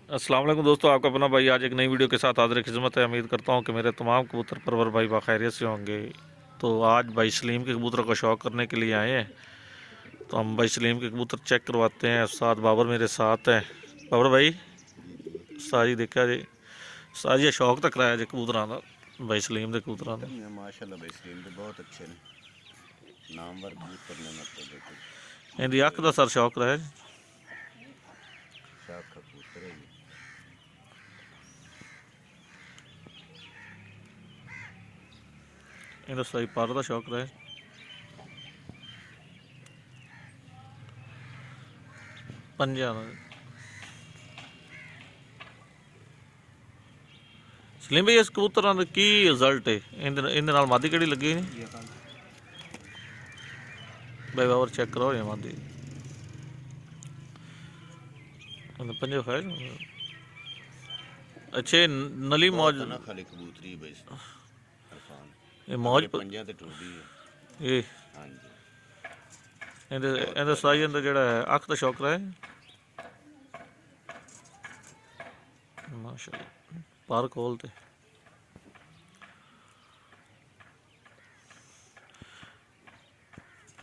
अस्सलाम वालेकुम दोस्तों, आपका अपना भाई आज एक नई वीडियो के साथ हाजिर खिदमत है। उम्मीद करता हूँ कि मेरे तमाम कबूतर परवर भाई बाखैरियत से होंगे। तो आज भाई सलीम के कबूतरों का शौक़ करने के लिए आए हैं, तो हम भाई सलीम के कबूतर चेक करवाते हैं। साथ बाबर मेरे साथ हैं। बाबर भाई साजी देखा जी, साजी शौक तो कराया जी कबूतरों का भाई सलीम के कबूतरों का। माशाल्लाह भाई सलीम तो बहुत अच्छे ने, नामवर कबूतर ने। मतलब देखो इनकी अख का सर शौक रहा है, शाख का कबूतर है। इनका सही पर का शौक रहा है। पंजा सलीम भाई इस कबूतरों का की रिजल्ट है? इन मादी केड़ी लगी नहीं भाई? बाबर चेक करो ये मादी पंजे खाए। अच्छे नली मौज ना खाली कबूतरी भाई इरफान, ये मौज पंजा ते टूटी है। ये हां जी, ਇਹਦਾ ਸਾਈਜ਼ ਇਹਦਾ ਜਿਹੜਾ ਹੈ ਅੱਖ ਦਾ ਸ਼ੌਕ ਰਹਾ ਹੈ ਮਾਸ਼ਾਅੱਲਾ। ਪਰ ਕੋਲ ਤੇ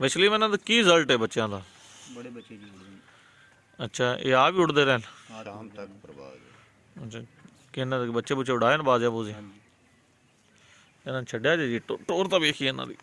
ਵੈਸਲੀ ਇਹਨਾਂ ਦਾ ਕੀ ਰਿਜ਼ਲਟ ਹੈ ਬੱਚਿਆਂ ਦਾ? बड़े बच्चे जी उड़ते ਅੱਛਾ, ਇਹ ਆ ਵੀ ਉੜਦੇ ਰਹਿਣ? हैं, शाम तक प्रभाव। ਅੱਛਾ, ਕਿ ਇਹਨਾਂ ਦੇ ਬੱਚੇ ਬੁੱਚੇ ਉਡਾਏ ਨੇ ਬਾਜ਼ਿਆ ਬੂਜ਼ੀ? ਇਹਨਾਂ ਨੂੰ ਛੱਡਿਆ ਜੀ ਟੋਰ ਤਾਂ ਵੇਖੀ ਇਹਨਾਂ ਦੀ।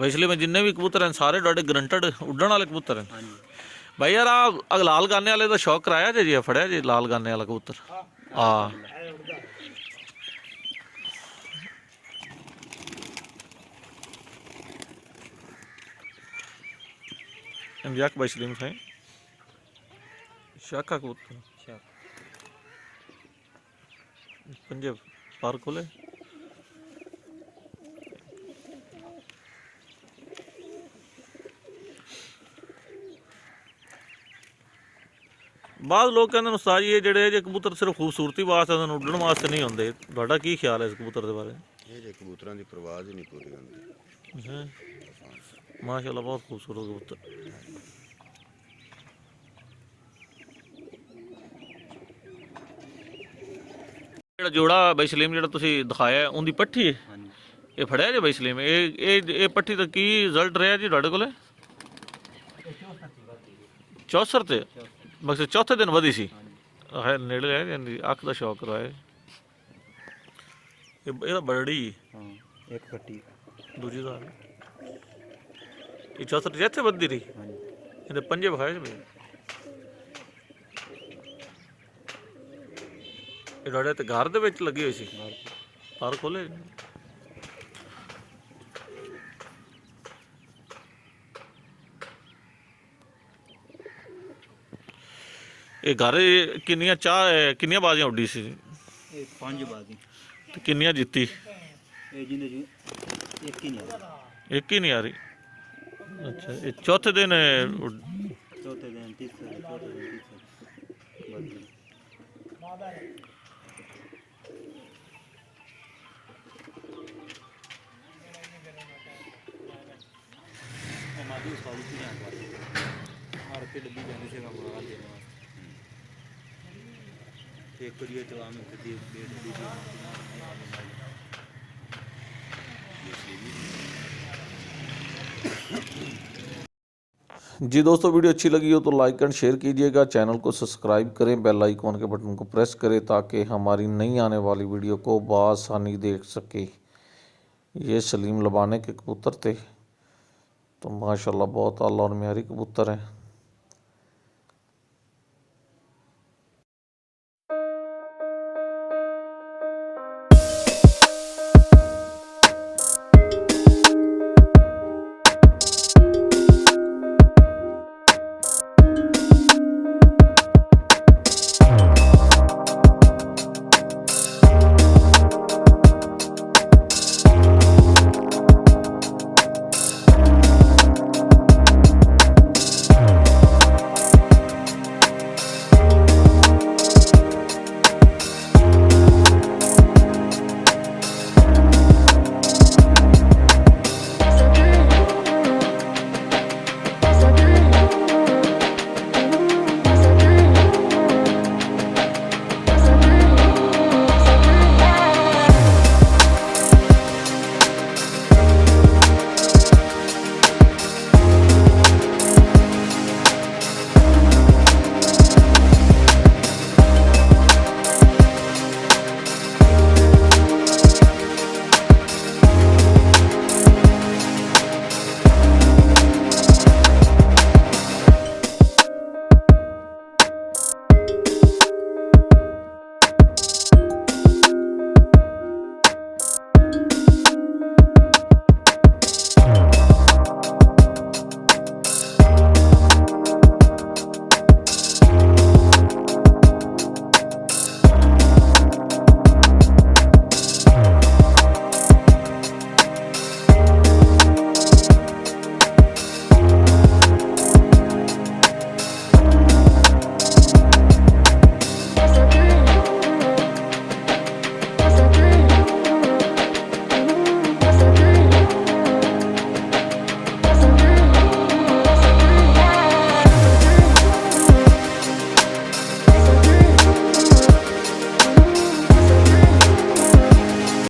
इसलिए मैं जिन्ने भी कबूतर हैं सारे डॉटे ग्रंटेड उड़न वाले कबूतर हैं भाई। यार आ लाल गाने वाले का शौक कराया जी, फड़िया जी लाल गाने वाला कबूतर? हाँ जक भाई सलीम साई शाखा कबूतर पंजे पार खोले। बाद लोग कहते हैं उस्ताद जी ये जेडे जे कबूतर सिर्फ खूबसूरती वास्ते उड्डण वास्ते नहीं होंगे, तुहाडा की ख्याल है इस कबूतर के बारे? ये कबूतरों की परवाज ही नहीं पूरी होती। माशाल्लाह बहुत खूबसूरत कबूतर। ਜਿਹੜਾ ਜੋੜਾ ਬਾਈ ਸਲੀਮ ਜਿਹੜਾ ਤੁਸੀਂ ਦਿਖਾਇਆ ਉਹਦੀ ਪੱਠੀ ਹੈ, ਇਹ ਫੜਿਆ ਜੇ ਬਾਈ ਸਲੀਮ? ਇਹ ਪੱਠੀ ਦਾ ਕੀ ਰਿਜ਼ਲਟ ਰਿਹਾ ਜੀ ਤੁਹਾਡੇ ਕੋਲੇ? 64 ਤੇ ਮਕਸਦ ਚੌਥੇ ਦਿਨ ਵਧੀ ਸੀ ਹੈ, ਨੇੜੇ ਹੈ ਜਾਂਦੀ ਅੱਖ ਦਾ ਸ਼ੌਕ ਰਹਾ। ਇਹਦਾ ਬਰੜੀ एक पट्टी ਦੂਜੀ ਦਾ ਇਹ 64 ਜਿੱਥੇ ਵੱਧਦੀ ਰਹੀ। ਇਹਦੇ ਪੰਜੇ ਵਿਖਾਏ ਬਈ ਇਹ ਤੁਹਾਡੇ ਤੇ ਘਰ ਦੇ ਵਿੱਚ ਲੱਗੀ ਹੋਈ ਸੀ? ਪਰ ਖੋਲੇ ਇਹ ਘਰ ਕਿੰਨੀਆਂ ਕਿੰਨੀਆਂ ਬਾਜ਼ੀਆਂ ਉੱਡੀ ਸੀ? ਇਹ 5 ਬਾਜ਼ੀ ਤੇ ਕਿੰਨੀਆਂ ਜਿੱਤੀ? ਇਹ ਜਿੰਦੇ ਜੀ ਇੱਕ ਹੀ ਨਹੀਂ ਆ ਇੱਕ ਹੀ ਨਹੀਂ ਆ ਰਹੀ। ਅੱਛਾ, ਇਹ ਚੌਥੇ ਦਿਨ ਚੌਥੇ ਦਿਨ ਤੀਸਰੇ ਚੌਥੇ ਦਿਨ ਤੀਸਰੇ हमारी सारी चीज़ें मार के डब्बी जाने से हम मार देना एक करिए चला में कभी जी दोस्तों, वीडियो अच्छी लगी हो तो लाइक एंड शेयर कीजिएगा, चैनल को सब्सक्राइब करें, बेल आइकॉन के बटन को प्रेस करें ताकि हमारी नई आने वाली वीडियो को बआसानी देख सके। ये सलीम लबाने के कबूतर थे, तो माशाल्लाह बहुत आला और मेयारी कबूतर हैं।